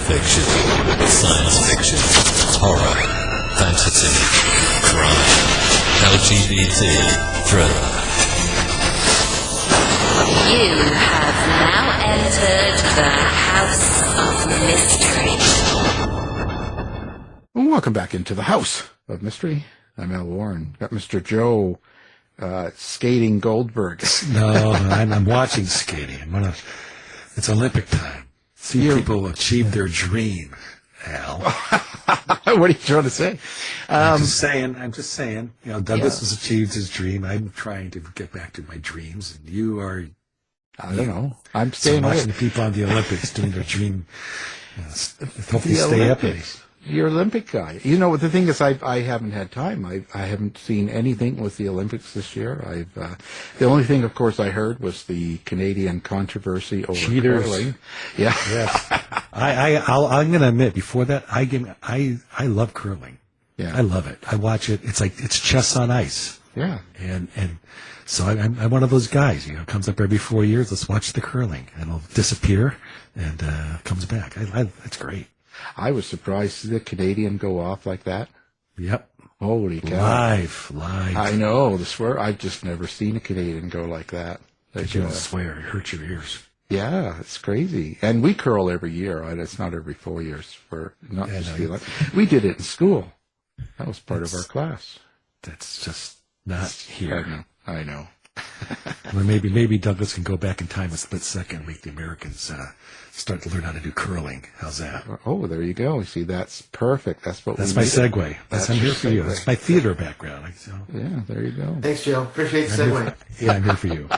Fiction, science fiction, horror, fantasy, crime, LGBT, thriller. You have now entered the House of Mystery. Welcome back into the House of Mystery. I'm Al Warren. Got Mr. Joe skating Goldberg. No, I'm watching skating. It's Olympic time. See people achieve their dream, Al. What are you trying to say? I'm just saying. You know, Douglas has achieved his dream. I'm trying to get back to my dreams, and you are. I don't know. I'm staying watching the people on the Olympics doing their dream. Hope they stay up. You're Olympic guy. You know, the thing is, I haven't had time. I haven't seen anything with the Olympics this year. The only thing, of course, I heard was the Canadian controversy over curling. Yeah. Yes. I'm going to admit, before that, I love curling. Yeah. I love it. I watch it. It's like, it's chess on ice. Yeah. And so I'm one of those guys, you know, comes up every 4 years, let's watch the curling, and it'll disappear and comes back. It's great. I was surprised to see the Canadian go off like that. Yep. Holy cow. Live. I know, the swear. I've just never seen a Canadian go like that. You don't swear, it hurts your ears. Yeah, it's crazy. And we curl every year. It's not every 4 years. We did it in school. That was part of our class. That's just not here. I know. Well, maybe Douglas can go back in time a split second and make the Americans start to learn how to do curling. How's that? Oh, there you go. See, that's perfect. That's my segue. I'm here for you. That's my theater background. Yeah, there you go. Thanks, Joe. Appreciate the segue. I'm here for you.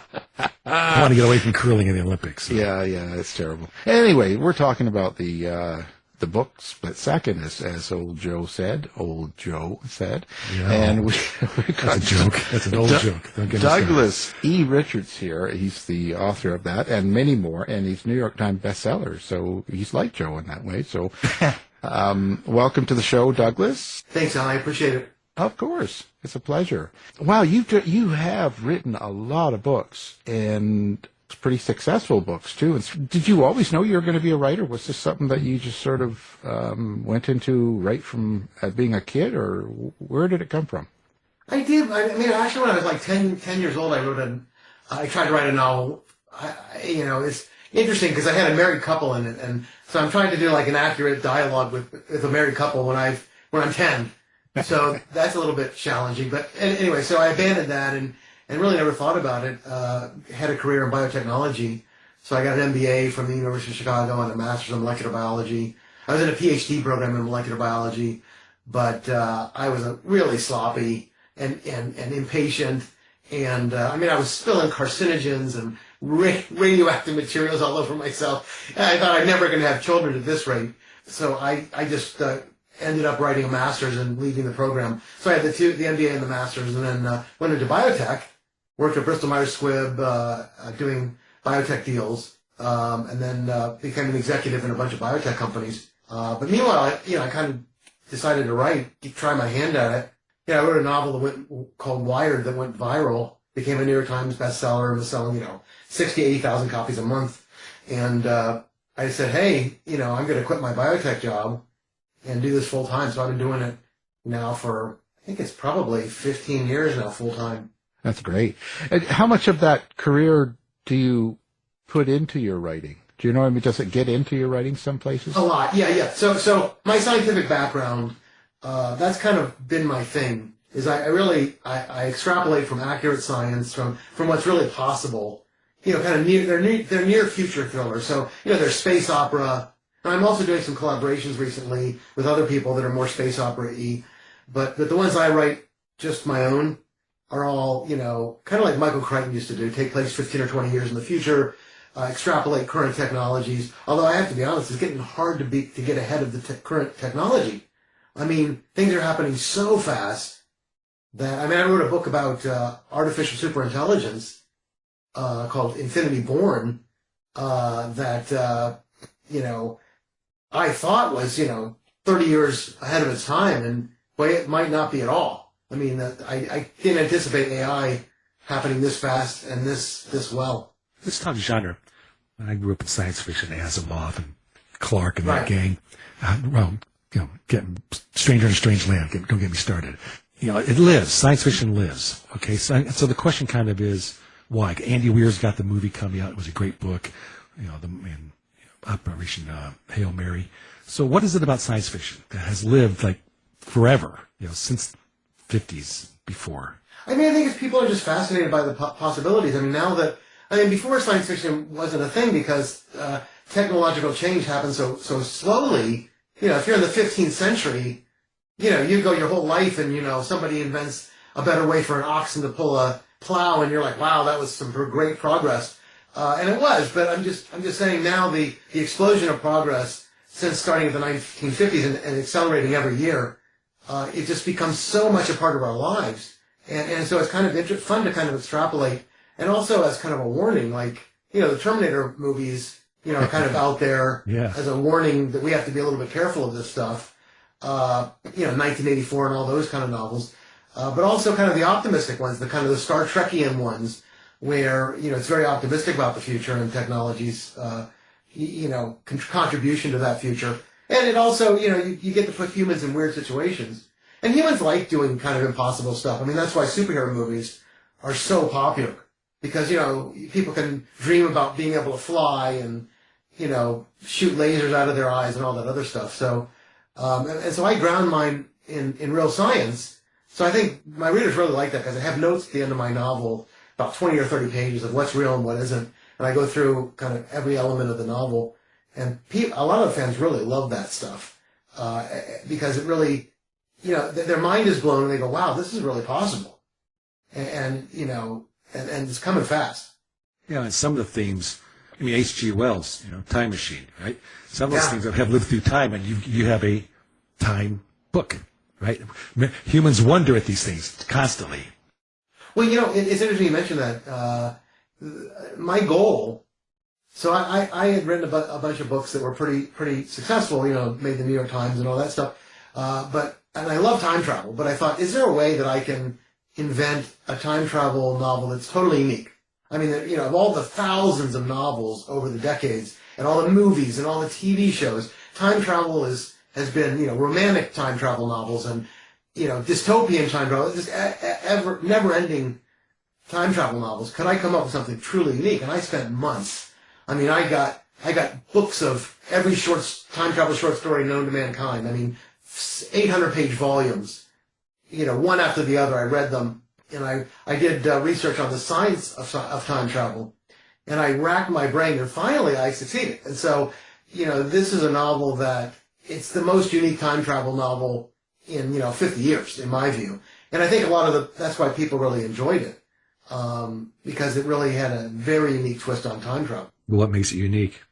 I want to get away from curling in the Olympics. So. Yeah, it's terrible. Anyway, we're talking about the book Split Second, as old Joe said. Yeah. And we got that's a joke. That's an old joke. Douglas E. Richards here. He's the author of that and many more, and he's New York Times bestseller. So he's like Joe in that way. So welcome to the show, Douglas. Thanks, Al. I appreciate it. Of course. It's a pleasure. Wow, you have written a lot of books, and pretty successful books, too. And did you always know you were going to be a writer? Was this something that you just sort of went into right from being a kid, or where did it come from? I did. I mean, actually, when I was like 10 years old, I tried to write a novel. It's interesting because I had a married couple in it, and so I'm trying to do like an accurate dialogue with a married couple when I'm 10. So that's a little bit challenging. But anyway, so I abandoned that and really never thought about it. Had a career in biotechnology. So I got an MBA from the University of Chicago and a master's in molecular biology. I was in a PhD program in molecular biology, but I was really sloppy and impatient. And I was spilling carcinogens and radioactive materials all over myself. And I thought I'd never going to have children at this rate. So I just ended up writing a master's and leaving the program. So I had the MBA and the master's, and then went into biotech. Worked at Bristol Myers Squibb doing biotech deals, and then became an executive in a bunch of biotech companies. But meanwhile, I kind of decided to try my hand at it. I wrote a novel called Wired that went viral, became a New York Times bestseller, and was selling 60,000 to 80,000 copies a month. And I said, hey, I'm going to quit my biotech job and do this full time. So I've been doing it now for, I think it's probably 15 years now, full time. That's great. And how much of that career do you put into your writing? Do you know what I mean? Does it get into your writing some places? A lot, yeah. So my scientific background, that's kind of been my thing. Is I extrapolate from accurate science, from what's really possible. Kind of they're near future thrillers. So there's space opera. And I'm also doing some collaborations recently with other people that are more space opera-y. But the ones I write just my own are all, kind of like Michael Crichton used to do, take place 15 or 20 years in the future, extrapolate current technologies. Although I have to be honest, it's getting hard to get ahead of the current technology. I mean, things are happening so fast that, I wrote a book about artificial superintelligence called Infinity Born that, I thought was, 30 years ahead of its time, and boy, it might not be at all. I didn't anticipate AI happening this fast and this well. This tough genre. I grew up in science fiction, Asimov, and Clark and Right. that gang. Getting Stranger in a Strange Land. Don't get me started. It lives. Science fiction lives. Okay, so the question kind of is why? Andy Weir's got the movie coming out. It was a great book. And Operation Hail Mary. So what is it about science fiction that has lived like forever? Since 50s before. I think it's people are just fascinated by the possibilities. Before science fiction wasn't a thing because technological change happened so slowly. If you're in the 15th century, you go your whole life and, somebody invents a better way for an oxen to pull a plow and you're like, wow, that was some great progress. And it was, but I'm just saying now the explosion of progress since starting at the 1950s and accelerating every year, it just becomes so much a part of our lives. And so it's kind of fun to kind of extrapolate. And also as kind of a warning, like, the Terminator movies, kind of out there as a warning that we have to be a little bit careful of this stuff. 1984 and all those kind of novels. But also kind of the optimistic ones, the kind of the Star Trekian ones, where, it's very optimistic about the future and technology's, contribution to that future. And it also, you get to put humans in weird situations. And humans like doing kind of impossible stuff. That's why superhero movies are so popular. Because, people can dream about being able to fly and, shoot lasers out of their eyes and all that other stuff. So, and so I ground mine in real science. So I think my readers really like that because I have notes at the end of my novel, about 20 or 30 pages of what's real and what isn't. And I go through kind of every element of the novel. And a lot of fans really love that stuff because it really, their mind is blown and they go, wow, this is really possible. And it's coming fast. Yeah, and some of the themes, H.G. Wells, Time Machine, right? Some of those things that have lived through time, and you have a time book, right? Humans wonder at these things constantly. Well, it's interesting you mentioned that. My goal, so I had written a bunch of books that were pretty successful, made the New York Times and all that stuff. And I love time travel, but I thought, is there a way that I can invent a time travel novel that's totally unique? Of all the thousands of novels over the decades and all the movies and all the TV shows, time travel has been, romantic time travel novels and, dystopian time travel, just never-ending time travel novels. Could I come up with something truly unique? And I spent months. I got books of every time travel short story known to mankind. 800-page volumes, one after the other. I read them. And I did research on the science of time travel, and I racked my brain, and finally I succeeded. And so, this is a novel that it's the most unique time travel novel in 50 years, in my view. And I think that's why people really enjoyed it, because it really had a very unique twist on time travel. What makes it unique?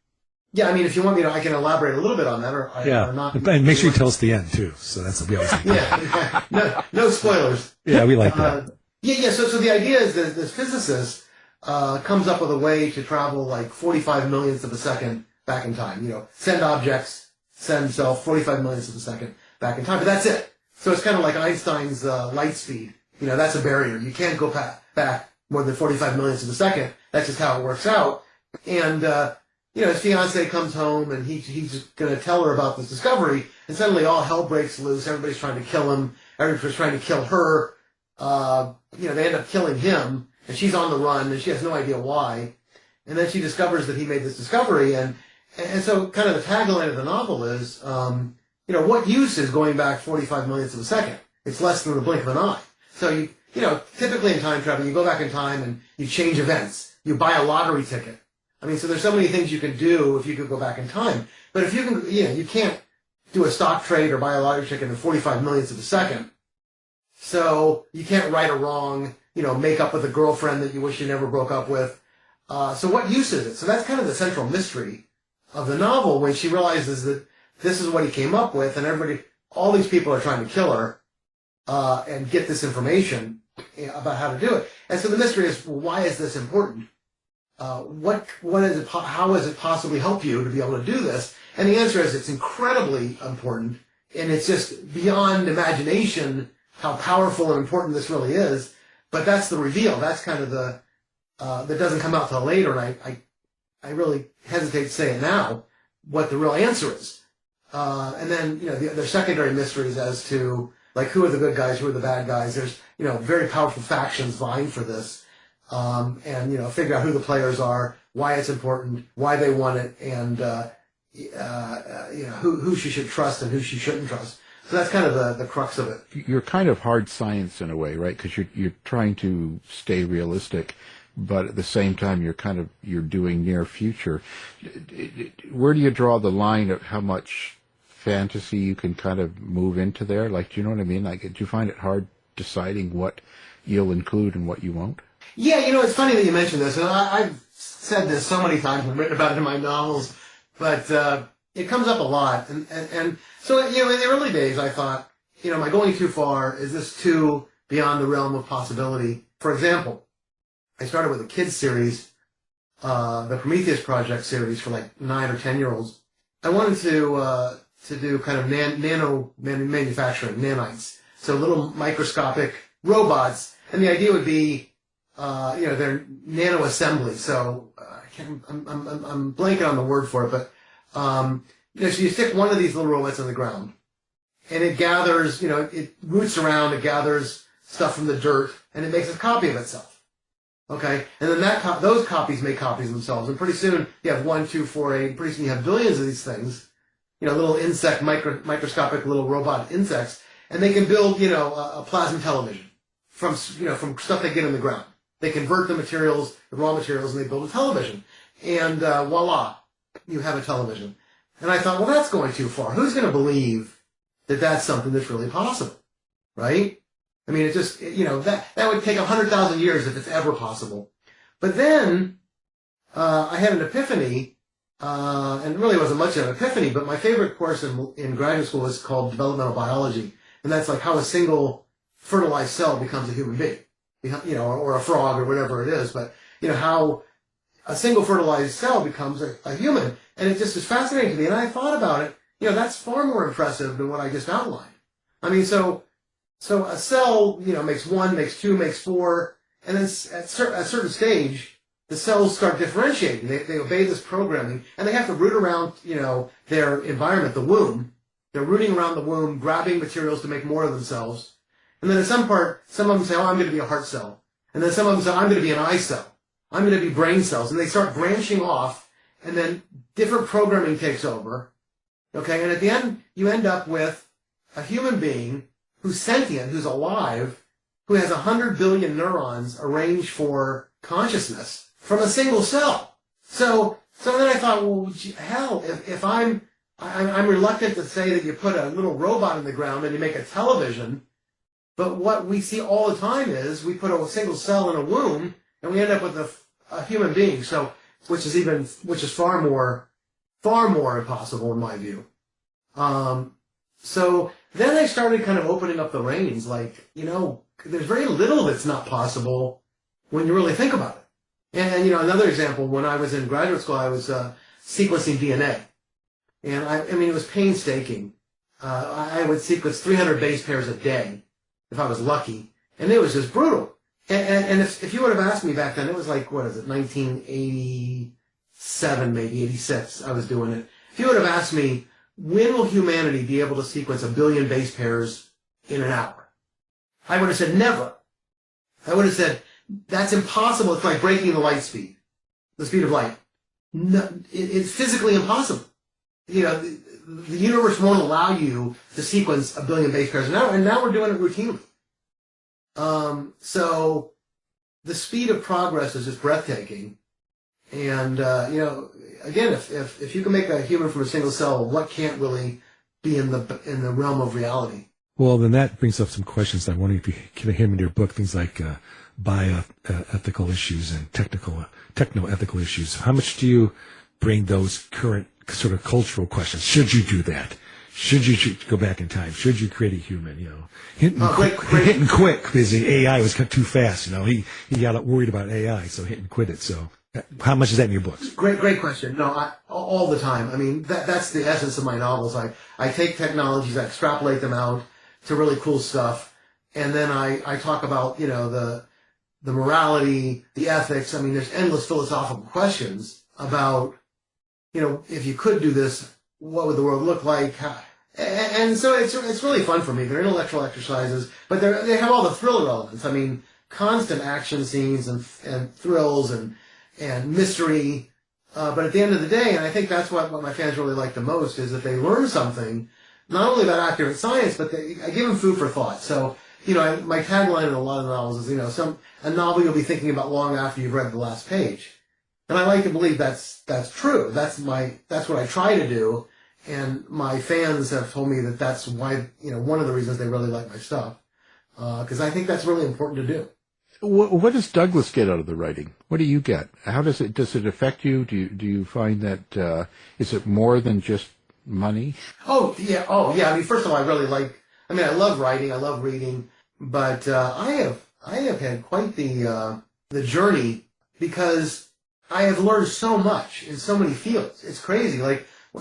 Yeah, if you want me to, I can elaborate a little bit on that, or not. And make sure you tell us the end too. So that's what we always do. Yeah, no spoilers. Yeah, we like that. So the idea is that this physicist comes up with a way to travel like 45 millionths of a second back in time. Send objects, send self 45 millionths of a second back in time, but that's it. So it's kind of like Einstein's light speed. That's a barrier. You can't go back more than 45 millionths of a second. That's just how it works out. And his fiance comes home and he's going to tell her about this discovery, and suddenly all hell breaks loose. Everybody's trying to kill him. Everybody's trying to kill her. They end up killing him, and she's on the run, and she has no idea why. And then she discovers that he made this discovery, and so kind of the tagline of the novel is, what use is going back 45 millionths of a second? It's less than the blink of an eye. So typically in time travel, you go back in time and you change events. You buy a lottery ticket. So there's so many things you can do if you could go back in time. But if you can, you can't do a stock trade or buy a lottery ticket in 45 millionths of a second. So you can't right a wrong, make up with a girlfriend that you wish you never broke up with. So what use is it? So that's kind of the central mystery of the novel, when she realizes that this is what he came up with, and all these people are trying to kill her, and get this information about how to do it. And so the mystery is, well, why is this important? What is it? How does it possibly help you to be able to do this? And the answer is, it's incredibly important, and it's just beyond imagination how powerful and important this really is. But that's the reveal. That's kind of that doesn't come out till later, and I really hesitate to say it now. what the real answer is. And then, there's secondary mysteries as to, like, who are the good guys, who are the bad guys. There's, very powerful factions vying for this. And, figure out who the players are, why it's important, why they want it, and, who she should trust and who she shouldn't trust. So that's kind of the crux of it. You're kind of hard science in a way, right? Because you're trying to stay realistic, but at the same time you're doing near future. Where do you draw the line of how much fantasy you can kind of move into there? Like, do you know what I mean? Like, do you find it hard deciding what you'll include and what you won't? Yeah, it's funny that you mentioned this, and I've said this so many times and written about it in my novels, but it comes up a lot. And so, in the early days, I thought, am I going too far? Is this too beyond the realm of possibility? For example, I started with a kids series, the Prometheus Project series for like 9 or 10-year-olds. I wanted to do kind of nano manufacturing, nanites. So little microscopic robots. And the idea would be, they're nano assembly. So, I'm blanking on the word for it, but, so you stick one of these little robots on the ground and it gathers, it roots around, it gathers stuff from the dirt and it makes a copy of itself. Okay. And then those copies make copies of themselves. And pretty soon you have 1, 2, 4, 8. Pretty soon you have billions of these things, little insect, microscopic little robot insects. And they can build, a plasma television from stuff they get in the ground. They convert the materials, the raw materials, and they build a television. And voila, you have a television. And I thought, well, that's going too far. Who's going to believe that that's something that's really possible, right? I mean, it just, that would take 100,000 years if it's ever possible. But then I had an epiphany, and it really wasn't much of an epiphany, but my favorite course in graduate school was called developmental biology. And that's like how a single fertilized cell becomes a human being, or a frog or whatever it is. But, how a single fertilized cell becomes a human. And it just is fascinating to me. And I thought about it, that's far more impressive than what I just outlined. I mean, so a cell, makes 1, makes 2, makes 4. And then at a certain stage, the cells start differentiating. They obey this programming and they have to root around, their environment, the womb. They're rooting around the womb, grabbing materials to make more of themselves. And then at some of them say, oh, I'm going to be a heart cell. And then some of them say, I'm going to be an eye cell. I'm going to be brain cells. And they start branching off, and then different programming takes over. Okay, and at the end, you end up with a human being who's sentient, who's alive, who has 100 billion neurons arranged for consciousness from a single cell. So then I thought, well, hell, if I'm reluctant to say that you put a little robot in the ground and you make a television, but what we see all the time is we put a single cell in a womb and we end up with a human being. So, which is far more impossible in my view. So then I started kind of opening up the reins, like, there's very little that's not possible when you really think about it. And, another example, when I was in graduate school, I was sequencing DNA. And I mean, it was painstaking. I would sequence 300 base pairs a day if I was lucky. And it was just brutal. And if you would have asked me back then, it was like, 1987, maybe 86, I was doing it. If you would have asked me, when will humanity be able to sequence 1 billion base pairs in an hour? I would have said never. I would have said, that's impossible. It's like breaking the speed of light. No, it's physically impossible. The universe won't allow you to sequence 1 billion base pairs an hour, and now we're doing it routinely. So the speed of progress is just breathtaking. And, again, if you can make a human from a single cell, what can't really be in the realm of reality? Well, then that brings up some questions. I'm wondering if you can hit in your book, things like bioethical issues and techno-ethical issues. How much do you bring those current sort of cultural questions? Should you do that? Should you go back in time? Should you create a human? Hitting quick because the AI was too fast. He got worried about AI, so hit and quit it. So, how much is that in your books? Great question. No, all the time. I mean, that's the essence of my novels. I take technologies, I extrapolate them out to really cool stuff, and then I talk about the morality, the ethics. I mean, there's endless philosophical questions about if you could do this, what would the world look like? And so it's really fun for me. They're intellectual exercises, but they have all the thriller elements. I mean, constant action scenes and thrills and mystery. But at the end of the day, and I think that's what my fans really like the most, is that they learn something, not only about accurate science, but I give them food for thought. So, my tagline in a lot of novels is, a novel you'll be thinking about long after you've read the last page. And I like to believe that's true. That's what I try to do. And my fans have told me that that's why, one of the reasons they really like my stuff. Because I think that's really important to do. What does Douglas get out of the writing? What do you get? How does it affect you? Do you find that, is it more than just money? Oh, yeah. I mean, first of all, I love writing. I love reading, but, I have had quite the journey, because I have learned so much in so many fields. It's crazy.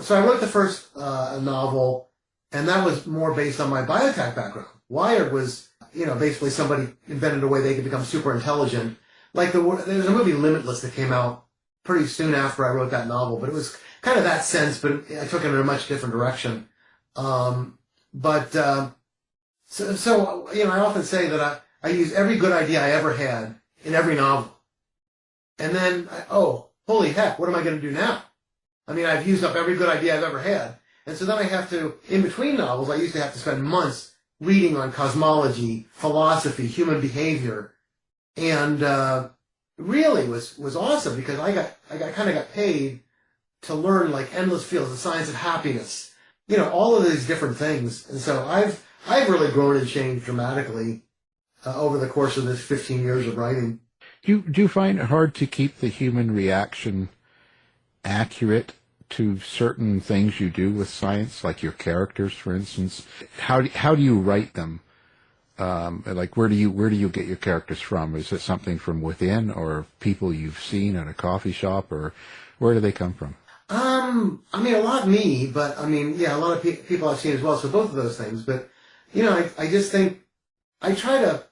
So I wrote the first novel, and that was more based on my biotech background. Wired was, basically somebody invented a way they could become super intelligent. There's a movie Limitless that came out pretty soon after I wrote that novel, but it was kind of that sense, but I took it in a much different direction. So I often say that I use every good idea I ever had in every novel. And then, holy heck, what am I going to do now? I mean, I've used up every good idea I've ever had. And so then I have to, in between novels, I used to have to spend months reading on cosmology, philosophy, human behavior. And really was awesome, because I got paid to learn endless fields, the science of happiness, all of these different things. And so I've really grown and changed dramatically over the course of this 15 years of writing. Do you find it hard to keep the human reaction accurate to certain things you do with science, like your characters, for instance? How do you write them? Where do you get your characters from? Is it something from within, or people you've seen at a coffee shop, or where do they come from? A lot me, but a lot of people I've seen as well. So both of those things. But I just think I try to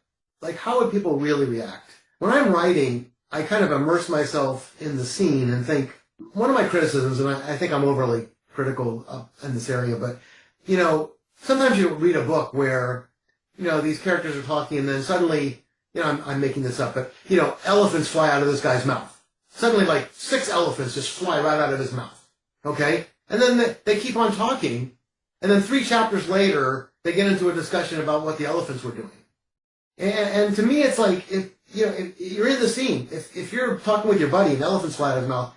how would people really react when I'm writing? I kind of immerse myself in the scene and think. One of my criticisms, and I think I'm overly critical in this area, but, sometimes you read a book where, these characters are talking, and then suddenly, I'm making this up, but, elephants fly out of this guy's mouth. Suddenly, 6 elephants just fly right out of his mouth. Okay? And then they keep on talking, and then 3 chapters later, they get into a discussion about what the elephants were doing. And to me, it's if you're in the scene, if you're talking with your buddy and elephants fly out of his mouth,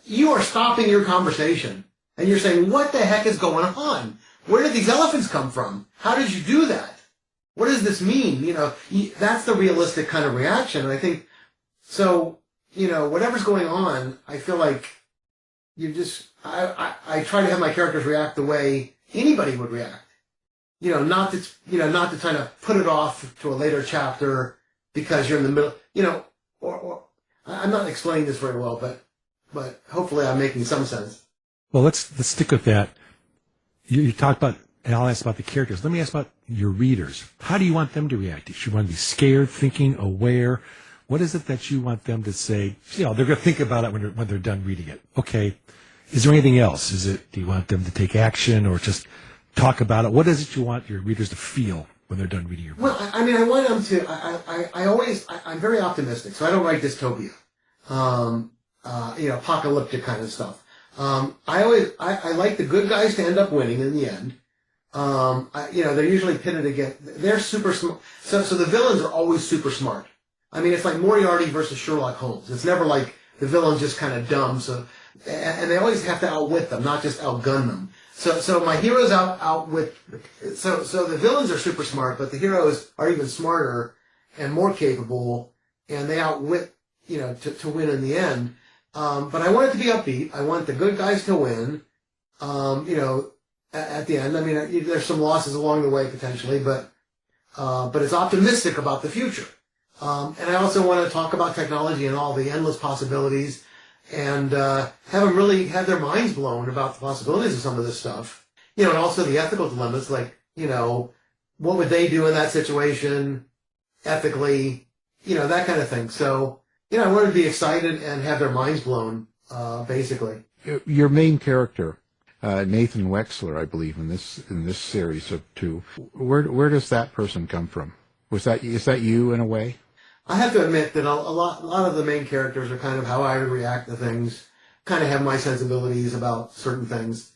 you are stopping your conversation, and you're saying, what the heck is going on? Where did these elephants come from? How did you do that? What does this mean? That's the realistic kind of reaction. And I think, so, whatever's going on, I feel like I try to have my characters react the way anybody would react. Not to kind of put it off to a later chapter because you're in the middle, or I'm not explaining this very well, but hopefully I'm making some sense. Well, let's stick with that. You talked about, and I'll ask about the characters. Let me ask about your readers. How do you want them to react? Do you want to be scared, thinking, aware? What is it that you want them to say? They're going to think about it when they're done reading it. Okay. Is there anything else? Do you want them to take action or just talk about it? What is it you want your readers to feel when they're done reading your book? Well, I want them to, I'm very optimistic, so I don't write dystopia. Apocalyptic kind of stuff. I like the good guys to end up winning in the end. They're usually pitted against, they're super smart. So the villains are always super smart. It's like Moriarty versus Sherlock Holmes. It's never like the villain's just kind of dumb. So, and they always have to outwit them, not just outgun them. So my heroes outwit, so the villains are super smart, but the heroes are even smarter and more capable, and they outwit, to win in the end. But I want it to be upbeat. I want the good guys to win. At the end, there's some losses along the way potentially, but it's optimistic about the future. And I also want to talk about technology and all the endless possibilities, and have them really have their minds blown about the possibilities of some of this stuff. And also the ethical dilemmas, what would they do in that situation ethically, that kind of thing. So, I want to be excited and have their minds blown, basically. your main character, Nathan Wexler, I believe, in this series of 2. Where does that person come from? Is that you in a way? I have to admit that a lot of the main characters are kind of how I would react to things, kind of have my sensibilities about certain things.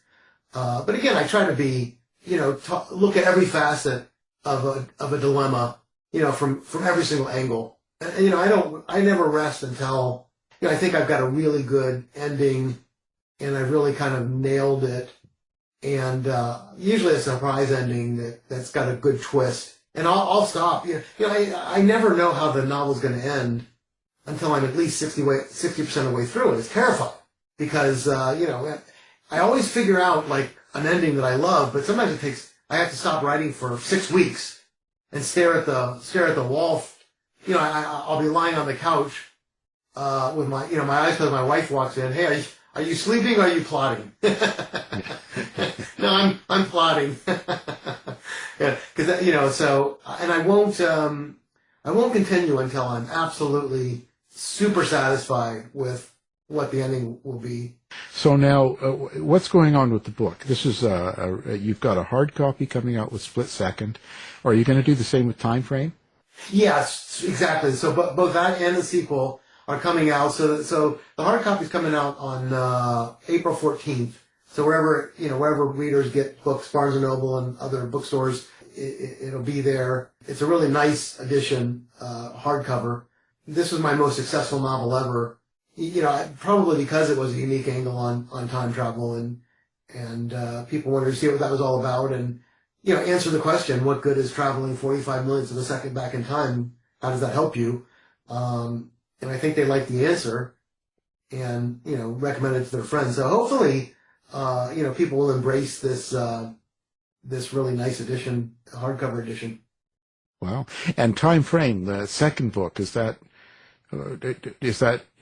But again, I try to be, look at every facet of a dilemma, from every single angle. And, I never rest until, I think I've got a really good ending and I've really kind of nailed it. And, usually a surprise ending that's got a good twist. And I'll stop. I never know how the novel's going to end until I'm at least 60% of the way through it. It's terrifying because, I always figure out like an ending that I love, but sometimes I have to stop writing for 6 weeks and stare at the wall. I'll be lying on the couch, with my eyes closed. My wife walks in. Hey, are you sleeping or are you plotting? No, I'm plotting. Yeah, because so, and I won't continue until I'm absolutely super satisfied with what the ending will be. So now, what's going on with the book? This is you've got a hard copy coming out with Split Second. Are you going to do the same with Time Frame? Yes, exactly. So both that and the sequel are coming out. So the hard copy is coming out on April 14th. So wherever readers get books, Barnes & Noble and other bookstores, it'll be there. It's a really nice edition, hardcover. This was my most successful novel ever. Probably because it was a unique angle on time travel and people wanted to see what that was all about and, answer the question, what good is traveling 45 millionths of a second back in time? How does that help you? And I think they liked the answer and, recommended it to their friends. So hopefully, people will embrace this really nice edition, hardcover edition. Wow. And Time Frame, the second book, is that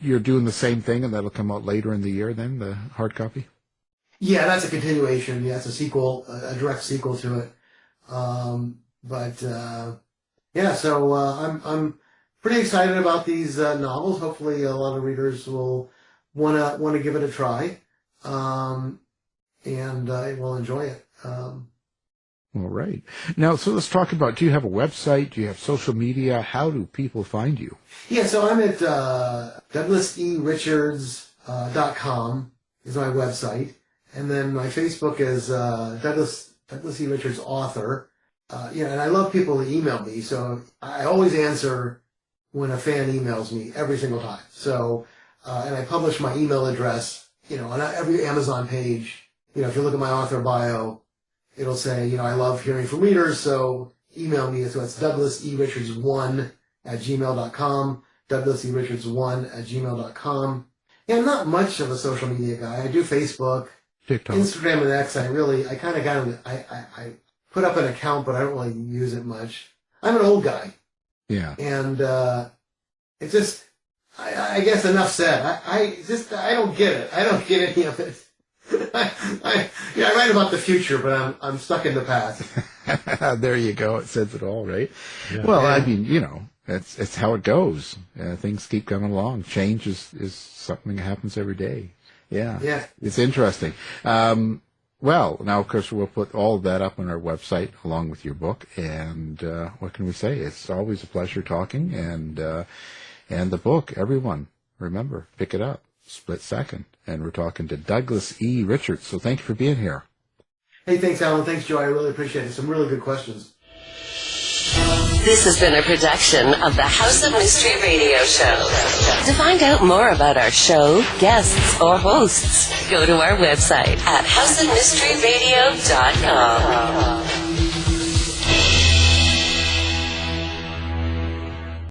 you're doing the same thing and that'll come out later in the year then, the hard copy? Yeah, that's a continuation. Yeah, it's a sequel, a direct sequel to it. So I'm pretty excited about these novels. Hopefully a lot of readers will want to give it a try. And will enjoy it. All right. Now, so let's talk about, do you have a website? Do you have social media? How do people find you? Yeah, so I'm at DouglasERichards.com is my website. And then my Facebook is Douglas E. Richards Author. And I love people to email me, so I always answer when a fan emails me every single time. So, and I publish my email address, on every Amazon page. If you look at my author bio, it'll say, I love hearing from readers, so email me. So it's DouglasERichards1@gmail.com, DouglasERichards1@gmail.com. Yeah, I'm not much of a social media guy. I do Facebook, TikTok, Instagram, and X. I kind of got I put up an account, but I don't really use it much. I'm an old guy. Yeah. And it's just, I guess enough said. I don't get it. I don't get any of it. I write about the future, but I'm stuck in the past. There you go. It says it all, right? Yeah. Well, I mean, it's how it goes. Things keep coming along. Change is something that happens every day. Yeah. Yeah. It's interesting. Well, now, of course, we'll put all of that up on our website along with your book. And what can we say? It's always a pleasure talking. And the book, everyone, remember, pick it up. Split Second. And we're talking to Douglas E. Richards. So thank you for being here. Hey, thanks, Alan. Thanks, Joe. I really appreciate it. Some really good questions. This has been a production of the House of Mystery Radio Show. To find out more about our show, guests, or hosts, go to our website at houseofmysteryradio.com.